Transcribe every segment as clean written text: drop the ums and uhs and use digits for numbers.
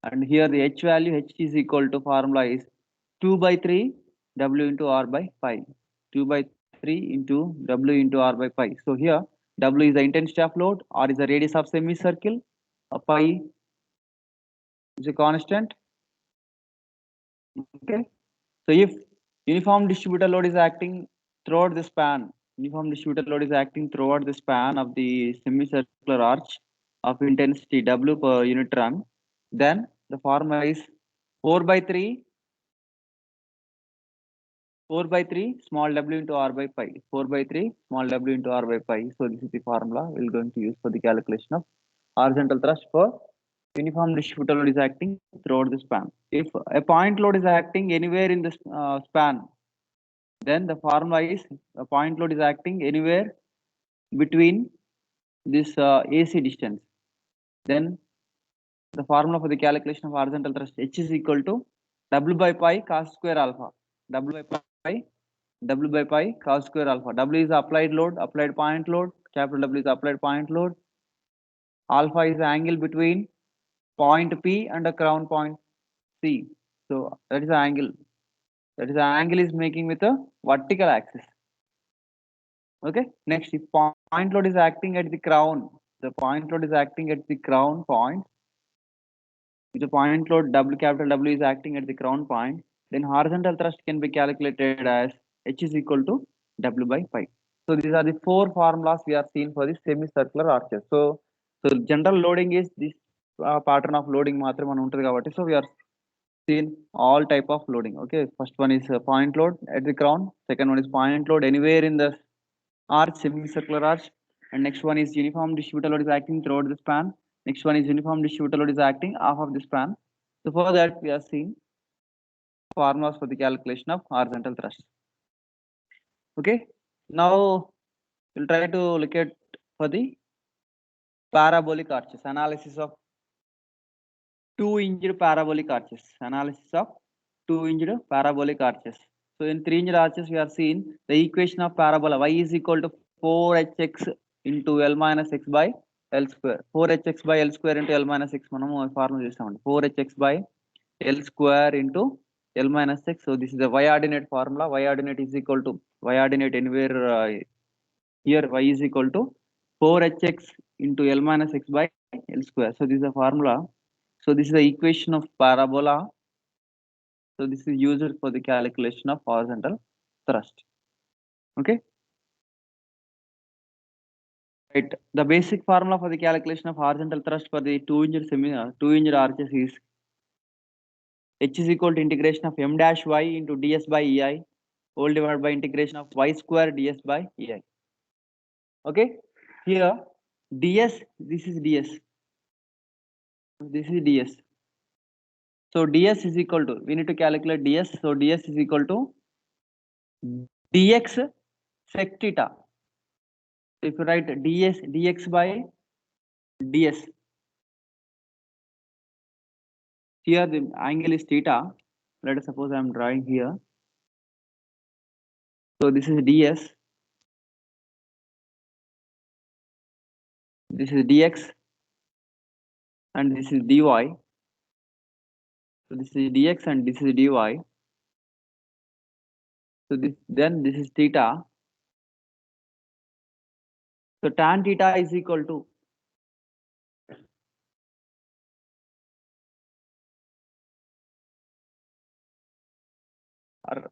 and here the h value, h is equal to formula is 2 by 3 w into r by pi. 2 by 3 into w into r by pi. So here w is the intensity of load, r is the radius of semicircle, pi is a constant. Okay. So if uniform distributed load is acting throughout the span, uniform distributed load is acting throughout the span of the semicircular arch of intensity W per unit run, then the formula is 4 by 3 small w into r by pi. 4 by 3 small w into r by pi. So this is the formula we're going to use for the calculation of horizontal thrust for uniform distributed load is acting throughout the span. If a point load is acting anywhere in the span, then the formula is a point load is acting anywhere between this AC distance. Then the formula for the calculation of horizontal thrust H is equal to W by pi cos square alpha. W by pi cos square alpha. W is the applied load, applied point load. Capital W is the applied point load. Alpha is the angle between point P and the crown point C. So that is the angle. That is the angle is making with a vertical axis. Okay. Next, if point load is acting at the crown, the point load is acting at the crown point. If the point load W capital W is acting at the crown point, then horizontal thrust can be calculated as H is equal to W by pi. So these are the four formulas we are seeing for the semicircular arches. So general loading is this pattern of loading మాత్రమే మనం ఉంటుంది కాబట్టి. So we are seen all type of loading. Okay, first one is point load at the crown. Second one is point load anywhere in the arch, semicircular arch, and next one is uniform distributed load is acting throughout the span. Next one is uniform distributed load is acting off of the span. So for that we are seeing formulas for the calculation of horizontal thrust. Okay, now we'll try to look at for the parabolic arches, analysis of 2-hinged parabolic arches, analysis of 2-hinged parabolic arches. So in 3-hinged arches we are seeing the equation of parabola y is equal to 4hx into L minus x by L square. 4hx by L square into L minus x మనము formula చేస్తామండి. 4hx by L square into L minus x. So this is the y-ordinate formula. Y-ordinate is equal to y-ordinate anywhere here y is equal to 4hx into L minus x by L square. So this is the formula. So this is the equation of parabola. So this is used for the calculation of horizontal thrust. Okay. Right. The basic formula for the calculation of horizontal thrust for the 2-hinged arches is H is equal to integration of m dash y into ds by ei whole divided by integration of y square ds by ei. Okay. Here ds, this is ds. This is ds. So ds is equal to, we need to calculate ds. So ds is equal to dx sec theta. So if you write dx by ds, here the angle is theta. Let us suppose I am drawing here. So this is ds, this is dx, and this is dy. So this is dx and this is dy. So this is theta. So tan theta is equal to R.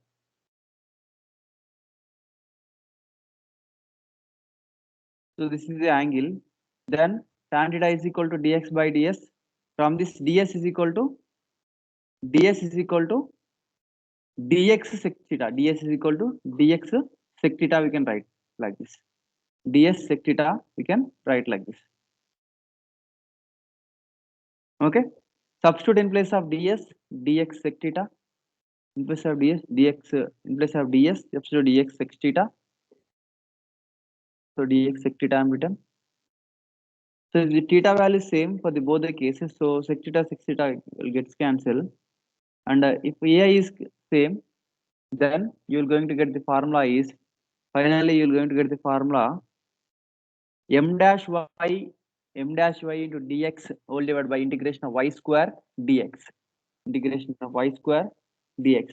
So this is the angle. Then tan theta is equal to dx by ds. From this ds is equal to dx sec theta. ds is equal to dx sec theta. We can write like this. ds sec theta we can write like this. Okay. Substitute in place of ds dx sec theta. In place of ds in place of ds substitute dx sec theta. So dx sec theta I am written. So the theta value is same for the both the cases. So sec theta will get cancelled. And if ai is same, then you're going to get the formula is, finally you're going to get the formula m dash y m dash y into dx whole divided by integration of y square dx. Integration of y square dx.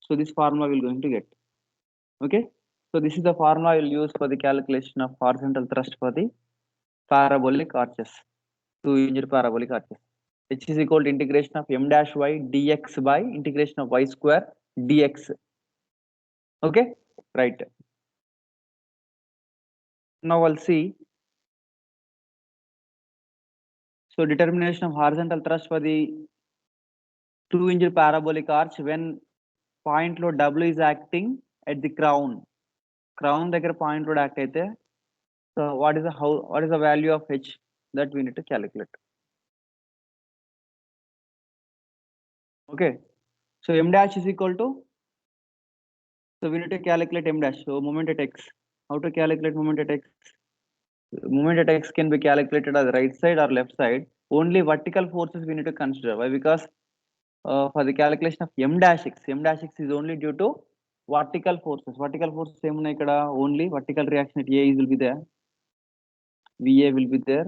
So this formula we're going to get. Okay. So this is the formula we'll use for the calculation of horizontal thrust for the parabolic arches, 2-hinged parabolic arches. H is equal to integration of m dash y dx by integration of y square dx. Okay, right. Now we'll see. So determination of horizontal thrust for the 2-hinged parabolic arch when point load W is acting at the crown. Crown దగ్గర point load act అయితే, so what is the value of H that we need to calculate? Okay, so m dash is equal to, so we need to calculate m dash. So moment at x. How to calculate moment at x? Moment at x can be calculated as right side or left side. Only vertical forces we need to consider. Why? Because for the calculation of m dash x is only due to vertical forces. Vertical forces only vertical reaction at A will be there. VA will be there.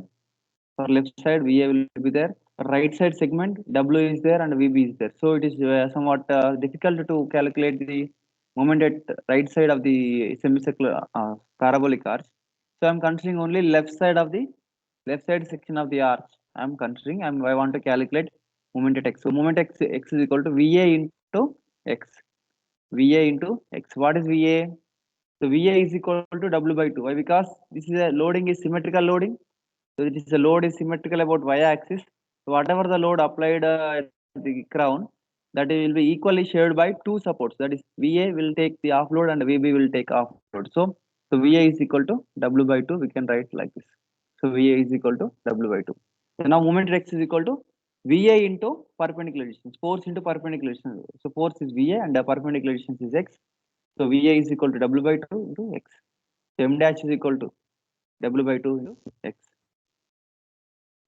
For left side, VA will be there. Right side segment, W is there and VB is there. So it is somewhat difficult to calculate the moment at right side of the semicircular parabolic arch. So I'm considering only left side section of the arch. I'm considering, I want to calculate moment at x. So moment x is equal to VA into x. VA into x. What is VA? So VA is equal to W by 2. Why? Because this is a loading is symmetrical loading. So it is the load is symmetrical about y-axis. So whatever the load applied at the crown, that will be equally shared by two supports. That is VA will take the offload and VB will take offload. So VA is equal to W by 2. We can write like this. So VA is equal to W by 2. So now moment x is equal to VA into perpendicular distance. Force into perpendicular distance. So force is VA and the perpendicular distance is x. So VA is equal to W by 2 into x. So M dash is equal to W by 2 into x.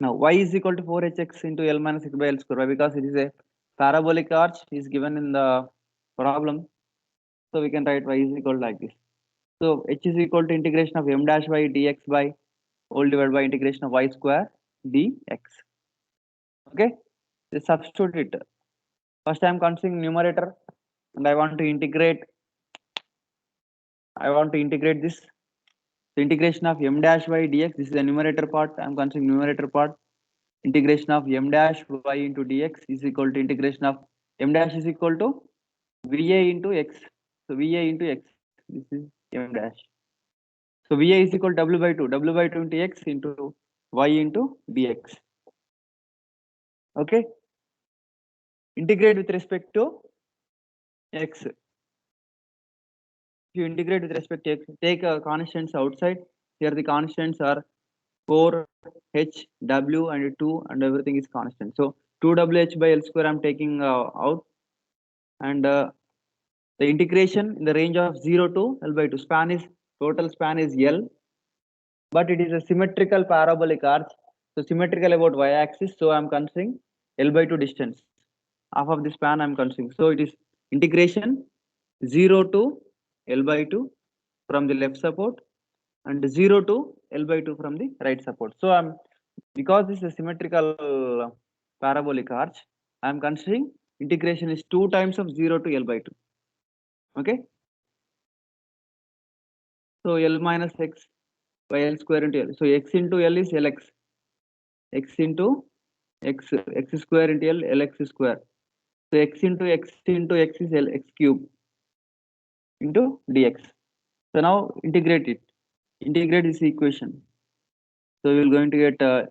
Now y is equal to 4hx into L minus x by L square. Why? Because it is a parabolic arch is given in the problem. So we can write y is equal to like this. So h is equal to integration of m dash y dx by whole divided by integration of y square dx. Okay, just substitute it. First I am considering numerator and I want to integrate this. So integration of m dash y dx, this is the numerator part. I am considering numerator part. Integration of m dash y into dx is equal to integration of m dash is equal to VA into x. So VA into x. This is m dash. So VA is equal to W by 2. W by 2 into x into y into dx. Okay. Integrate with respect to x. If you integrate with respect to x, take constants outside. Here the constants are 4, h, w, and 2, and everything is constant. So 2wh by L square I'm taking out, and the integration in the range of 0 to L by 2. Total span is L, but it is a symmetrical parabolic arch. So symmetrical about y-axis. So I'm considering L by 2 distance. Half of the span I'm considering. So it is integration 0 to L by 2 from the left support and 0 to L by 2 from the right support. So because this is a symmetrical parabolic arch, I'm considering integration is 2 times of 0 to L by 2. Okay. So L minus x by L square into L. So x into L is Lx. X into x square into L, Lx square. So x into x is Lx cube into dx. So now integrate it. Integrate this equation. So we are going to get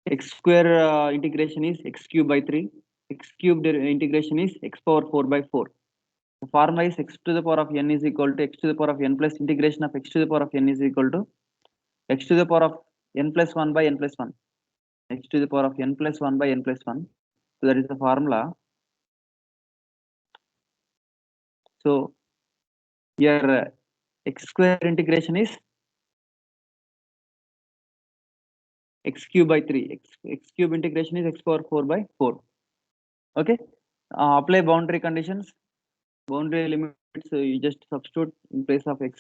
x square integration is x cube by 3. X cube integration is x power 4 by 4. The formula is x to the power of n is equal to x to the power of n plus integration of x to the power of n is equal to x to the power of n plus 1 by n plus 1. X to the power of n plus 1 by n plus 1. So that is the formula. So here x square integration is x cube by 3. X cube integration is x power 4 by 4. Okay. Apply boundary conditions. Boundary limits. You just substitute in place of x.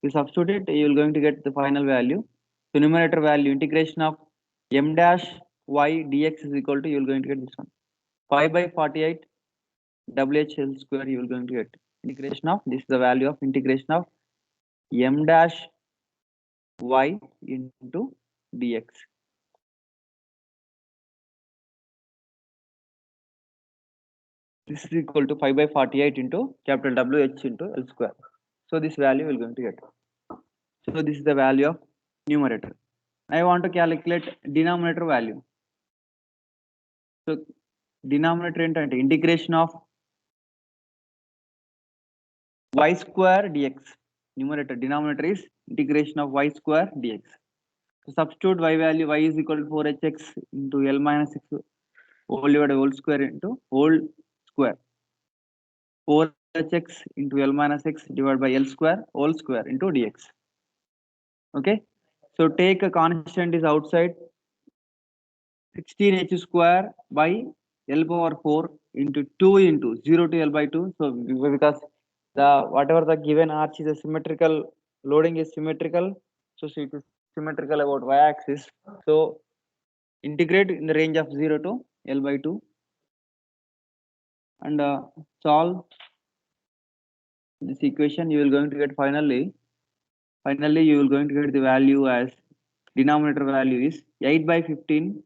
You substitute it, you are going to get the final value. So numerator value integration of m dash y dx is equal to, you will going to get this one 5 by 48 WHL square. You will going to get integration of, this is the value of integration of m dash y into dx. This is equal to 5 by 48 into capital WH into L square. So this value we will going to get. So this is the value of numerator. I want to calculate denominator value. So denominator ఏంటంటే integration of y square dx. Numerator, denominator is integration of y square dx. So substitute y value, y is equal to 4hx into L minus 6 whole divided whole square into whole square. 4hx into L minus x divided by L square whole square into dx. Okay. So take a constant is outside, 16h square by L power 4 into 2 into 0 to L by 2. So because the whatever the given arch is a symmetrical, loading is symmetrical, so it is symmetrical about y axis. So integrate in the range of 0 to L by 2 and solve this equation. You will going to get finally you will going to get the value as denominator value is 8 by 15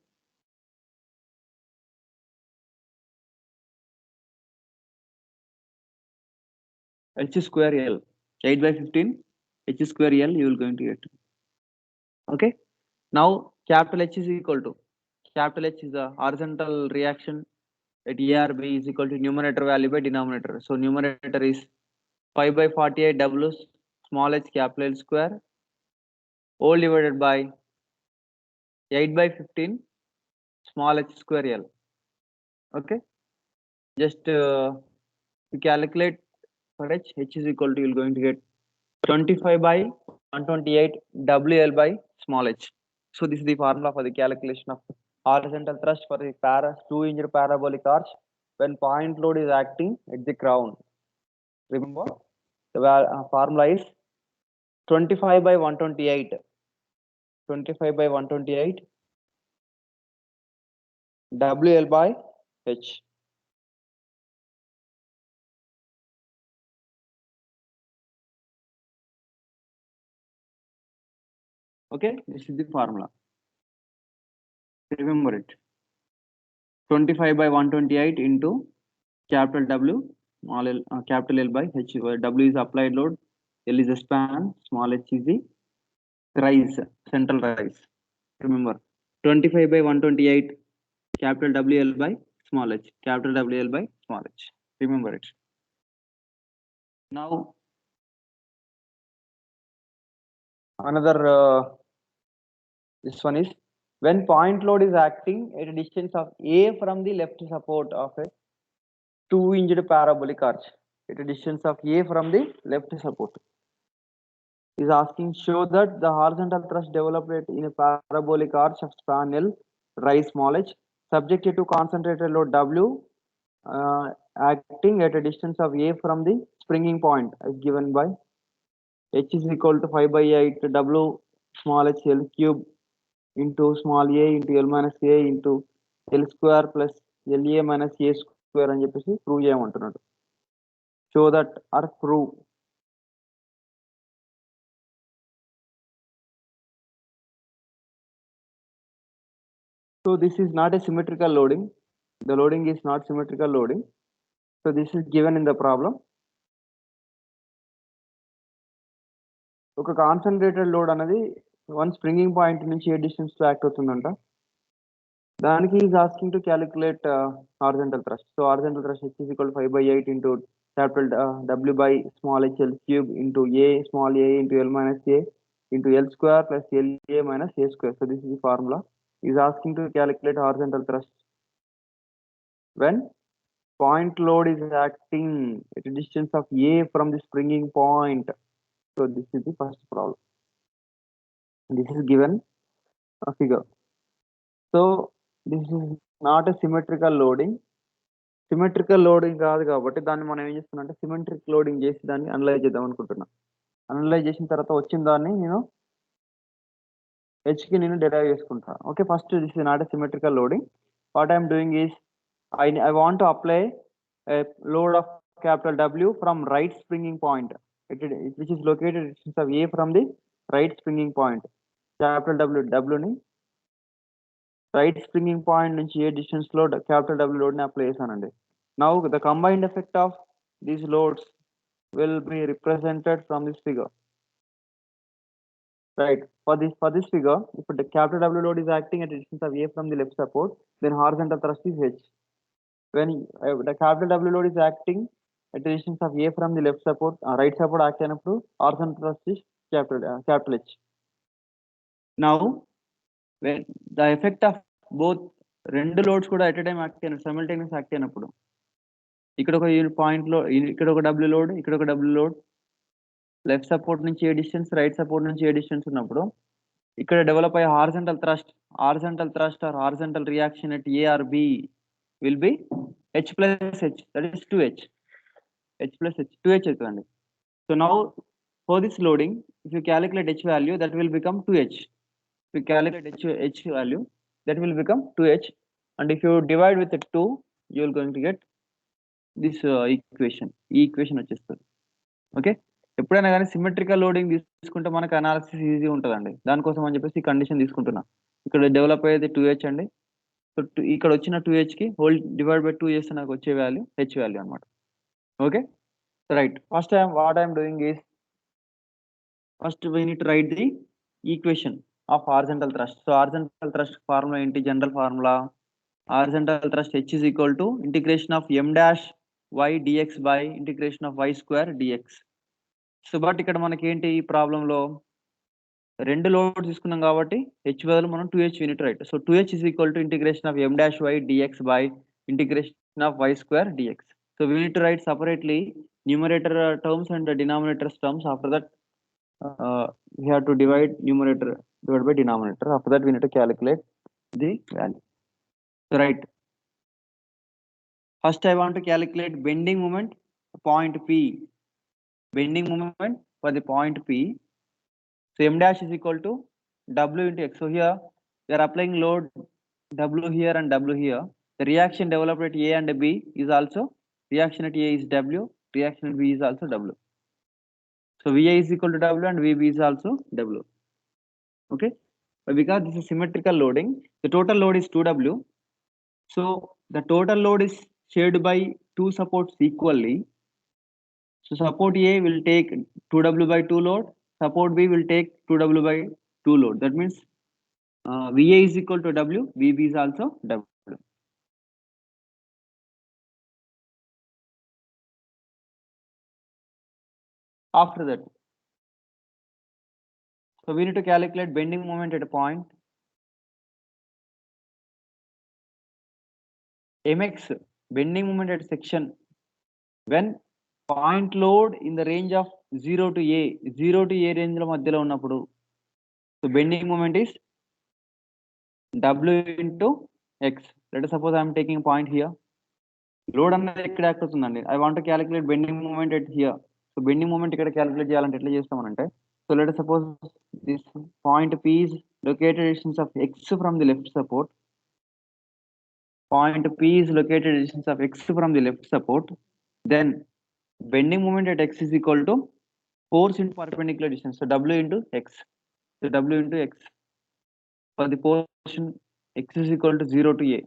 h square L. 8 by 15 h square L you will going to get. Okay. Now capital H is equal to, capital H is the horizontal reaction at ERB is equal to numerator value by denominator. So numerator is 5 by 48 W small h capital L square all divided by 8 by 15 small h square L. Okay. Just to calculate for h is equal to, you are going to get 25 by 128 WL by small h. So this is the formula for the calculation of horizontal thrust for the 2-inch parabolic arch when point load is acting at the crown. Remember the formula is 25 by 128 WL by h. Okay, this is the formula. Remember it. 25 by 128 into capital W, small l, capital L by h. W is applied load, L is the span, small h is the rise, central rise. Remember, 25 by 128, capital WL by small h, capital WL by small h. Remember it. Now, another this one is when point load is acting at a distance of A from the left support of a 2-inch parabolic arch, at a distance of A from the left support. Is asking, show that the horizontal thrust developed in a parabolic arch of span L, rise small h, subjected to concentrated load W, acting at a distance of A from the springing point, as given by h is equal to 5 by 8 W small h L cube into small a into L minus a into L square plus LA minus a square అని చెప్పేసి prove చేయమంటున్నాడు. Show that or prove. So this is not a symmetrical loading. The loading is not symmetrical loading. So this is given in the problem. ఒక concentrated load అనేది one springing point నుంచి a distance లో act అవుతుందంట. దానికి is asking to calculate horizontal thrust. So horizontal thrust h is equal to 5 by 8 into capital W by small h L cube into A small a into L minus a into L square plus LA minus a square. So this is the formula. Is asking to calculate horizontal thrust when point load is acting at a distance of A from the springing point. So this is the first problem. This is given a figure. So this is not a symmetrical loading. Symmetrical loading కాదు కాబట్టి దాన్ని మనం ఏం చేస్తున్నాం అంటే symmetric loading చేసి దాన్ని analyse చేద్దాం అనుకుంటున్నాం. అనలైజ్ చేసిన తర్వాత వచ్చిన దాన్ని నేను h కి నేను derive చేసుకుంటాను. Okay, first this is not a symmetrical loading. What I am doing is I want to apply a load of capital W from right springing point, which is located at distance of A from the right springing point. Capital W ni right springing point నుంచి ఏ distance లో capital W load ని apply చేశానండి. Now the combined effect of these loads will be represented from this figure. Right. For this figure, if the capital W load is acting at a distance of A from the left support, then horizontal thrust is H. When the capital W load is acting at a distance of A from the left support, right support act అయినప్పుడు horizontal thrust is capital H. Now, when the effect of both రెండు loads కూడా at time act అయిన simultaneous act అయినప్పుడు ఇక్కడ ఒక point లో ఇక్కడ ఒక డబ్ల్యూ లోడ్, ఇక్కడ ఒక డబ్ల్యూ లోడ్, లెఫ్ట్ సపోర్ట్ నుంచి ఏ డిస్టెన్స్, రైట్ సపోర్ట్ నుంచి ఏ డిస్టెన్స్ ఉన్నప్పుడు ఇక్కడ డెవలప్ అయ్యే horizontal thrust or horizontal reaction at A or B will be H plus H, that is 2H. H plus H, 2H అవుతుంది. So now for this loading, if you calculate H value, that will become 2H. If you calculate H value, that will become 2H. And if you divide with 2, you are going to get this equation. ఈ equation వచ్చేస్తుంది. Okay, ఎప్పుడైనా కానీ symmetrical loading తీసుకుంటే మనకు analysis easy ఉంటుందండి. దానికోసం అని చెప్పేసి ఈ కండిషన్ తీసుకుంటున్నా. ఇక్కడ డెవలప్ అయ్యేది 2H అండి. సో ఇక్కడ వచ్చిన 2H కి హోల్ డివైడ్ బై 2 చేస్తే నాకు వచ్చే వాల్యూ H వాల్యూ అనమాట. Okay, right. First time what I'm doing is, first we need to write the equation of horizontal thrust. So horizontal thrust formula ఏంటి? General formula horizontal thrust H is equal to integration of m dash y dx by integration of y square dx. So but ఇక్కడ మనకి ఏంటి ఈ ప్రాబ్లంలో రెండు load తీసుకున్నాం కాబట్టి H బదులు మనం 2H unit right. So 2H is equal to integration of m dash y dx by integration of y square dx. So we need to write separately numerator terms and the denominator terms. After that we have to divide numerator divided by denominator. After that we need to calculate the value. So right, first I want to calculate bending moment point P. Bending moment for the point P. So m dash is equal to W into X. So here we are applying load W here and W here. The reaction developed at A and B is also, reaction at A is W, reaction at B is also W. So VA is equal to W and VB is also W. Okay, but because this is symmetrical loading, the total load is 2W. So the total load is shared by two supports equally. So support A will take 2W by 2 load, support B will take 2W by 2 load. That means VA is equal to W, VB is also W. After that, so we need to calculate bending moment at a point mx, bending moment at section when point load in the range of 0 to A, 0 to A range లో మధ్యలో ఉన్నప్పుడు. So bending moment is W into X. Let us suppose I am taking a point here. Load అనేది ఎక్కడ act అవుతుందండి. I want to calculate bending moment at here. So bending moment ఇక్కడ calculate చేయాలంటే ఎట్లా చేస్తామనంటే, so let us suppose this point P is located at distance of X from the left support. Point P is located at distance of X from the left support. Then bending moment at X is equal to force into perpendicular distance. So W into X. So W into X. For the portion X is equal to 0 to A.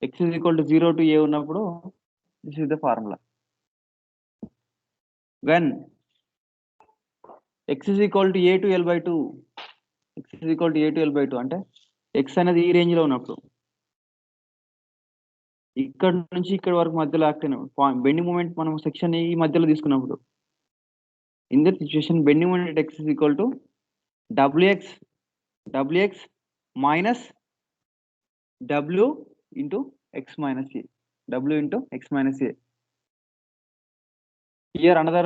X is equal to 0 to A ఉన్నప్పుడు this is the formula. When X is equal to A to L by 2, X is equal to A to L by 2 అంటే X అనేది ఈ range లో ఉన్నప్పుడు, ఇక్కడ నుంచి ఇక్కడ వరకు మధ్యలో యాక్ట్ అయినప్పుడు, బెండింగ్ మూమెంట్ మనం సెక్షన్ ఈ మధ్యలో తీసుకున్నప్పుడు, in that situation bending moment X is equal to WX minus W into X minus A. W into X minus A. Here another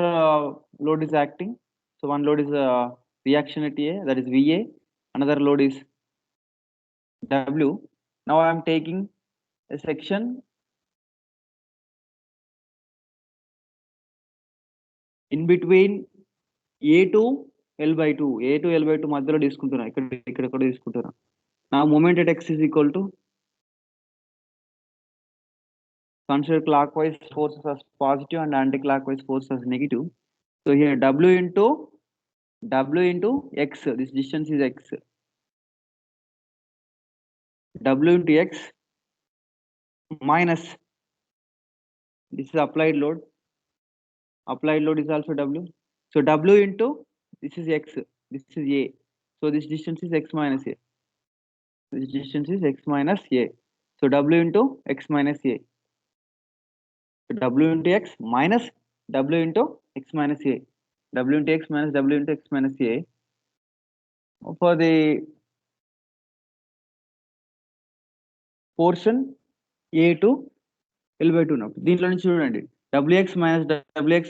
load is acting. So one load is reaction at A, that is VA. Another load is W. Now I am taking a section in between A to L/2 A to L/2 మధ్యలో తీసుకుంటున్నా, ఇక్కడ కూడా తీసుకుంటున్నా. నా moment at x is equal to, consider clockwise forces as positive and anti-clockwise forces as negative. So here W into x, this distance is x. W into x minus, this is applied load. Applied load is also W. So W into, this is x, this is A. So this distance is x minus A. This distance is x minus A. So W into x minus A. W into x minus W into x minus A. W into x minus W into x minus A. For the portion A to L/2 ఉన్నప్పుడు దీంట్లో నుంచి చూడండి, Wx minus Wx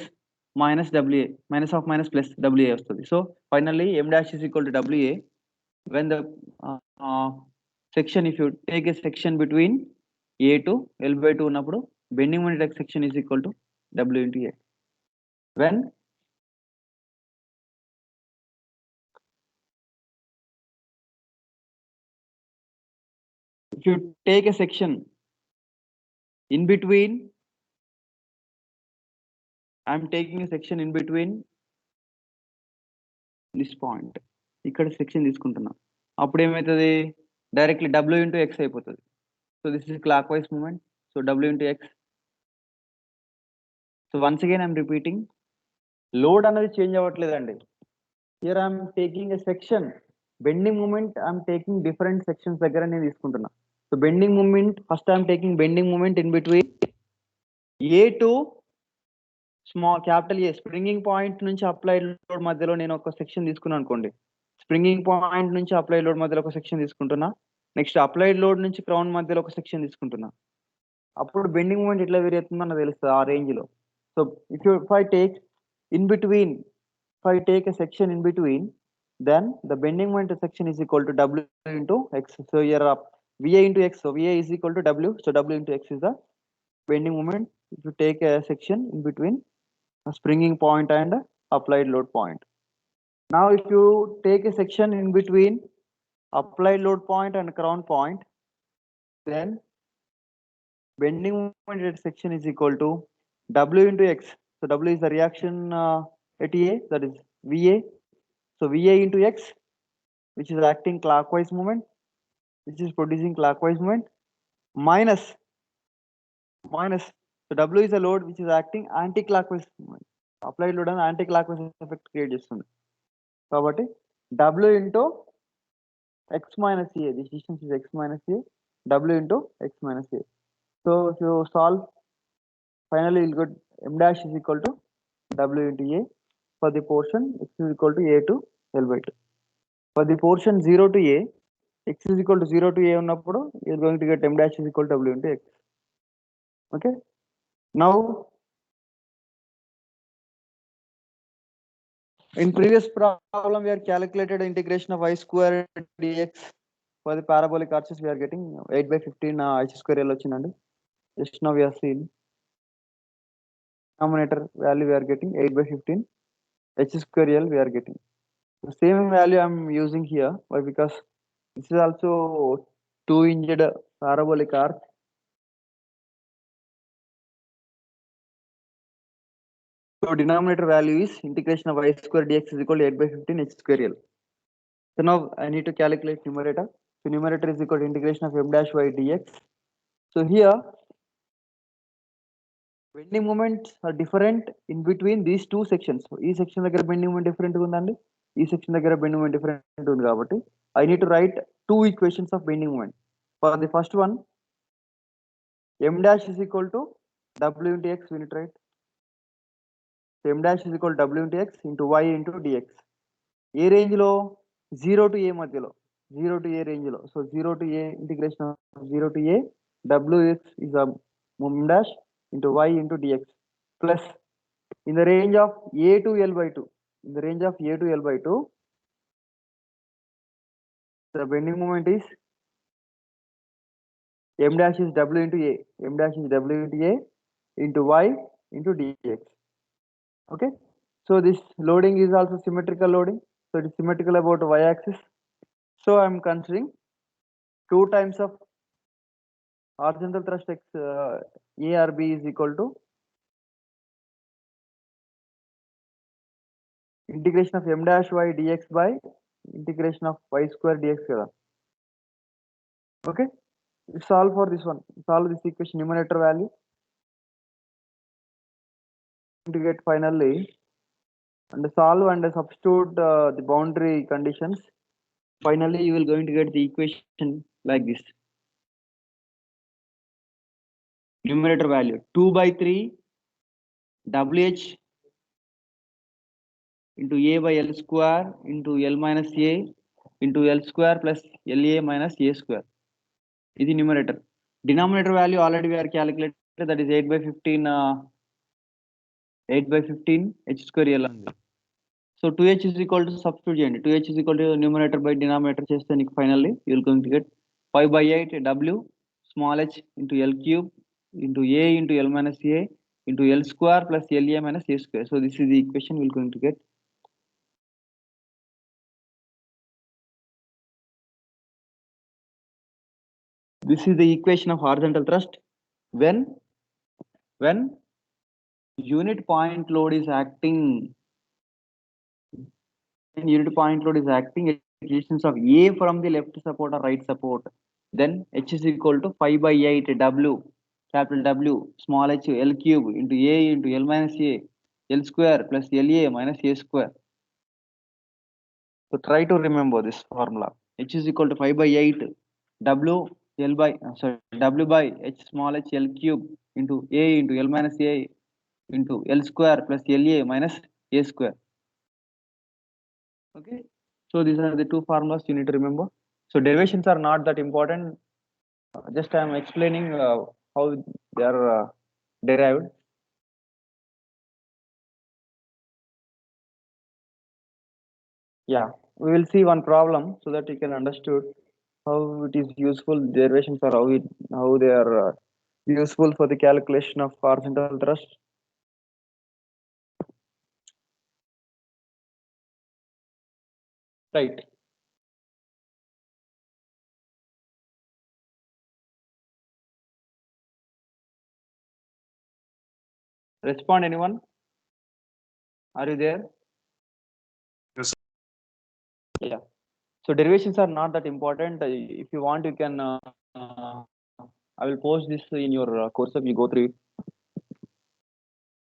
minus WA, minus of minus plus WA వస్తుంది. So finally M dash is equal to WA when the section, if you take a section between A to L/2 ఉన్నప్పుడు bending moment at section is equal to W into A. When if you take a section in between, I'm taking a section in between this point, ఇక్కడ section తీసుకుంటున్నా, అప్పుడు ఏమవుతుంది, directly W into x అయిపోతుంది. So this is clockwise moment. So W into x. So once again I'm repeating, load అనేది change అవ్వట్లేదండి. Here I'm taking a section, bending moment I'm taking different sections దగ్గర నేను తీసుకుంటున్నా. So bending moment, first I'm taking bending moment in between A to small capital A, springing point నుంచి applied load మధ్యలో నేను ఒక section తీసుకున్నాను అనుకోండి. Springing point నుంచి అప్లైడ్ లోడ్ మధ్యలో ఒక సెక్షన్ తీసుకుంటున్నా. నెక్స్ట్ అప్లైడ్ లోడ్ నుంచి క్రౌన్ మధ్యలో ఒక సెక్షన్ తీసుకుంటున్నా. అప్పుడు బెండింగ్ మూమెంట్ ఎట్లా వేరీ అవుతుందో నాకు తెలుస్తుంది ఆ రేంజ్ లో. So if I take in between, if I take a section in between, then the bending moment section is equal to W into x. So here VA into x, so VA is equal to W, so W into x is the bending moment if you take a section in between a springing point and applied load point. Now if you take a section in between applied load point and crown point, then bending moment at section is equal to W into x. So W is the reaction at A, that is VA. So VA into x, which is acting clockwise moment, which is producing clockwise moment, minus, so W is a load which is acting anti-clockwise moment. Applied load and anti-clockwise effect create చేస్తుంది. కాబట్టి W into x minus A, this distance is x minus A, W into x minus A. So if you solve, finally you'll get M dash is equal to W into A for the portion x is equal to A to L/2. For the portion 0 to A, x is equal to 0 to A ఉన్నప్పుడు you're going to get M dash is equal to W into x. Okay. Now in previous problem we are calculated integration of y square dx for the parabolic arches. We are getting 8/15 h square L వచ్చిందండి. Just now we are seeing denominator value we are getting 8/15 h square L we are getting. The same value I'm using here. Why? Because this is also 2-hinged parabolic arch. So denominator value is integration of y square dx is equal to 8/15 h square L. So now I need to calculate numerator. So numerator is equal to integration of M dash y dx. So here bending moments are different in between these two sections. So ఈ section దగ్గర bending moment different ఉందండి, ఈ section దగ్గర bending moment different ఉంది కాబట్టి I need to write two equations of bending moment. For the first one, M dash is equal to W into x, we need to write. So M dash is equal to W into x into y into dx. A range లో, 0 to a మధ్యలో, 0 to a range లో. So 0 to a integration of 0 to a Wx is a M dash into y into dx plus in the range of A to L/2. In the range of A to L/2, the bending moment is M dash is W into A. M dash is W into A into y into dx. Okay. So this loading is also symmetrical loading. So it is symmetrical about y-axis. So I am considering 2 times of horizontal thrust x ARB is equal to integration of m dash y dx by integration of y square dx kada. Okay, solve for this one. Solve this equation numerator value to get finally, and solve and substitute the boundary conditions. Finally, you will going to get the equation like this. Numerator value 2 by 3 WH into A by L square into L minus A into L square plus LA minus A square. Is the numerator. Denominator value already we are calculated, that is 8 by 15 8 by 15 H square L on. So 2H is equal to substitute 2H is equal to numerator by denominator cheste finally you will going to get 5 by 8 W small h into L cube into A into L minus A into L square plus LA minus A square. So this is the equation we are going to get. This is the equation of horizontal thrust when unit point load is acting. When unit point load is acting at distance of A from the left support or right support, then H is equal to 5 by 8 W, capital W, small h, L cube into A into L minus A, L square plus LA minus A square. So try to remember this formula. H is equal to 5 by 8 W L by W by H small h L cube into A into L minus A into L square plus LA minus A square. Okay, so these are the two formulas you need to remember. So derivations are not that important. Just I am explaining how they are derived. Yeah, we will see one problem so that you can understood how it is useful. Derivations are how they are useful for the calculation of horizontal thrust. Right. Respond anyone? Are you there? Yes. Yeah. So derivations are not that important. If you want, you can. I will post this in your course if you go through it.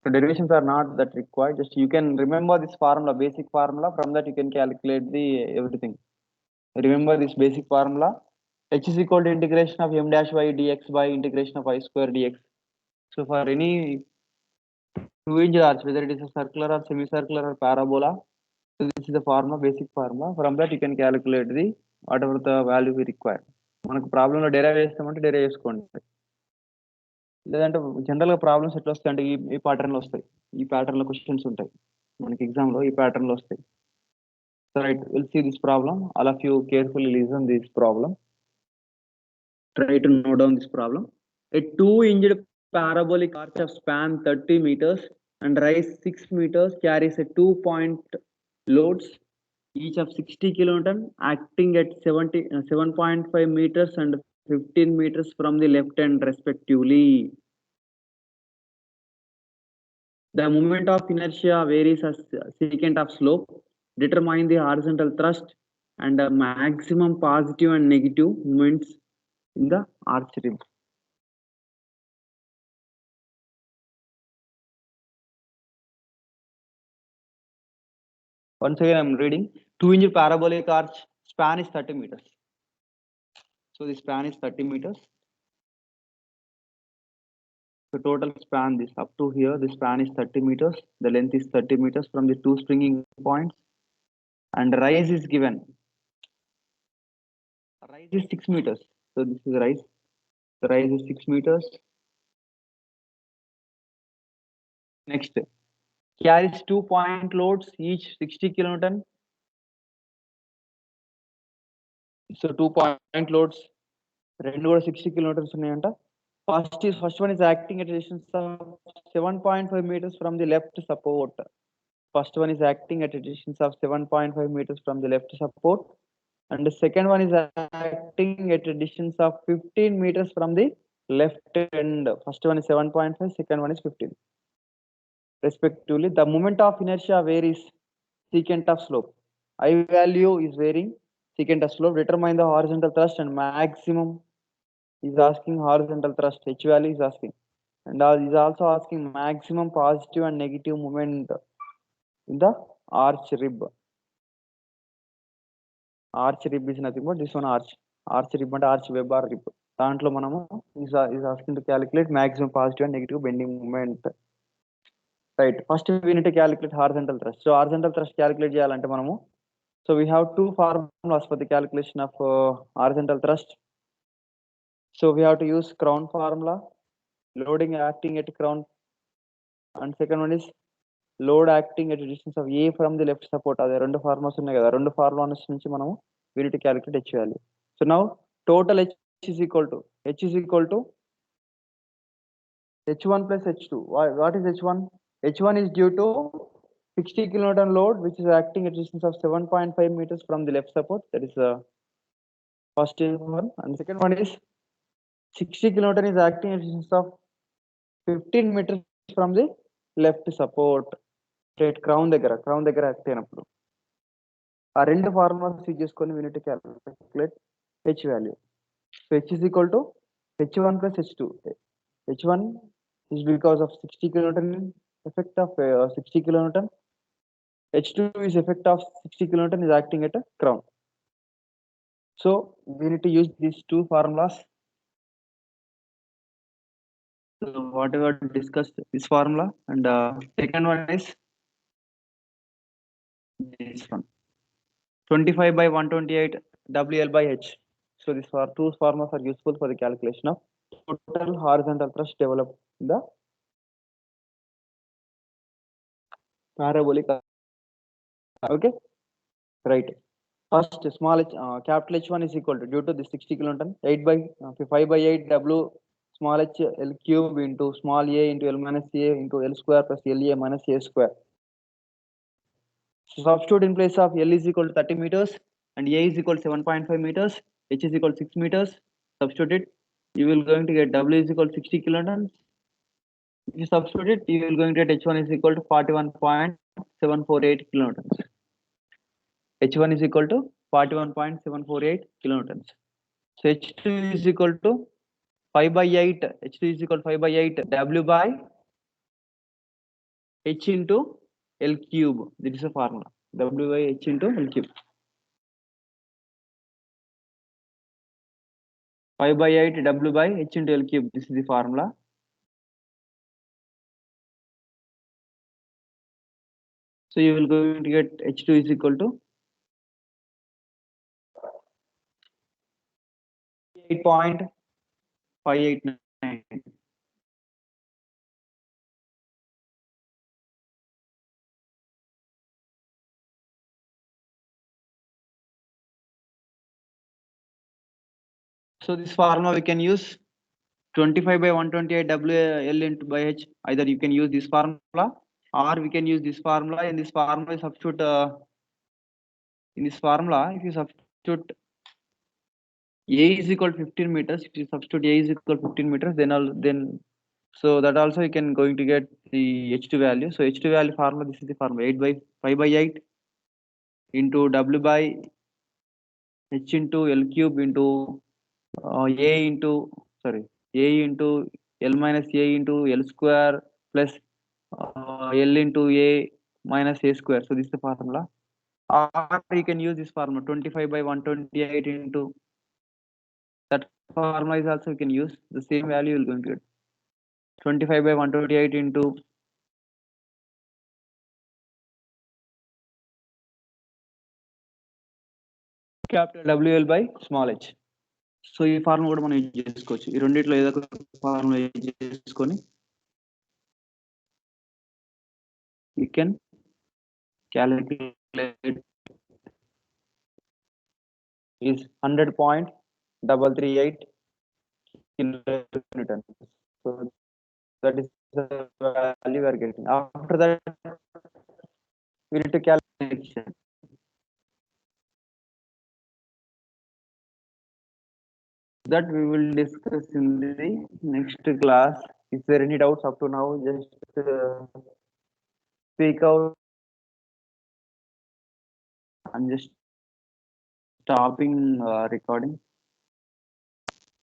So derivations are not that required. Just you can remember this formula, basic formula. From that you can calculate the everything. Remember this basic formula. H is equal to integration of m dash y dx by integration of y square dx. So for any 2-inch arch, whether it is a circular or semicircular or parabola, so this is the formula, basic formula. From that you can calculate the whatever the value we require. మనకు ప్రాబ్లంలో derive చేస్తామంటే derive చేసుకోండి. లేదంటే జనరల్గా problems ఎట్లా వస్తాయి అంటే ఈ ప్యాటర్న్లో వస్తాయి. ఈ ప్యాటర్న్లో క్వశ్చన్స్ ఉంటాయి మనకి ఎగ్జామ్లో ఈ ప్యాటర్న్లో వస్తాయి. So right, we'll see this problem. All of you carefully listen this problem. Try to note down this problem. A 2-inch parabolic arch of span 30 meters and rise 6 meters carries a 2-point loads each of 60 kilonewton acting at 7.5 meters and 15 meters from the left end respectively. The moment of inertia varies as secant of slope. Determine the horizontal thrust and the maximum positive and negative moments in the arch rim. Once again, I'm reading. 2-inch parabolic arch span is 30 meters. So the span is 30 meters. The total span this up to here, the span is 30 meters. The length is 30 meters from the two springing points. And rise is given. Rise is 6 meters. So this is rise. The rise is 6 meters. Next, carries 2-point loads each 60 kilonewton. So 2-point loads, రెండు కూడా 60 kilonewtons ఉన్నాయంట. First one is acting at a distance of 7.5 meters from the left support. First one is acting at a distance of 7.5 meters from the left support, and the second one is acting at a distance of 15 meters from the left end. First one is 7.5, second one is 15. Respectively, the moment of inertia varies secant of slope. I value is varying secant of slope. Determine the horizontal thrust and maximum is asking horizontal thrust. H value is asking, and is also asking maximum positive and negative moment in the arch rib. Arch rib is nothing but this one arch. Arch rib and arch web or rib. దాంట్లో మనము is asking to calculate maximum positive and negative bending moment. Right. First we need to calculate horizontal thrust. So horizontal thrust calculate చేయాలంటే మనము, so we have two formulas for the calculation of horizontal thrust. So we have to use crown formula, loading acting at crown, and second one is load acting at a distance of A from the left support. అదే రెండు formulas ఉన్నాయి కదా, రెండు formulas నుంచి మనము we need to calculate H value. So now total H is equal to H1 plus H2. What is H1? H1 is due to 60 kilonewton load which is acting at a distance of 7.5 meters from the left support. That is the first one. And the second one is 60 kilonewton is acting at a distance of 15 meters from the left support. Straight crown దగ్గర act అయినప్పుడు ఆ రెండు formulas use చేసుకొని we need to calculate H value. So H is equal to H1 plus H2. H1 is because of 60 kilonewton effect of 60 kilonewton. H2 is effect of 60 kilonewton is acting at a crown. So we need to use these two formulas. So whatever discussed this formula, and second one is this one, 25 by 128 WL by H. So these two formulas are useful for the calculation of total horizontal thrust developed in the parabolic. Okay, right. First, small h, capital H1 is equal to, due to the 60 kilonewton, 8 by 5 by 8 W small h L cube into small a into L minus a into L square plus LA minus a square. So substitute in place of L is equal to 30 meters and A is equal to 7.5 meters, H is equal to 6 meters. Substitute it, you will going to get W is equal to 60 kilonewtons. If you substitute it, you will going to get H1 is equal to 41.748 kilonewtons. H1 is equal to 41.748 kilonewtons. So H2 is equal to 5 by 8. H2 is equal to 5 by 8 W by H into L cube. This is a formula. W by H into L cube. 5 by 8 W by H into L cube. This is the formula. So you will going to get H2 is equal to 8.589. So this formula we can use 25 by 128 WL into by H. Either you can use this formula or we can use this formula. In this formula, substitute in this formula, if you substitute A is equal to 15 meters, if you substitute A is equal to 15 meters, then so that also you can going to get the H2 value. So H2 value formula, this is the formula, 8 by 5 by 8 into W by H into L cube into A into A into L minus A into L square plus L into A minus A square. So this is the formula. Or you can use this formula 25 by 128 into that formula is also you can use the same value you will going to get 25 by 128 into capital WL by small h. So ఈ formula కూడా మనం use చేసుకోవచ్చు. ఈ రెండిట్లో ఏదో ఒక formula use చేసుకొని we can calculate is 100.338 kilonewtons. So that is the value we are getting. After that, we need to calculate. That we will discuss in the next class. Is there any doubts up to now? Just speak out. I'm just stopping recording.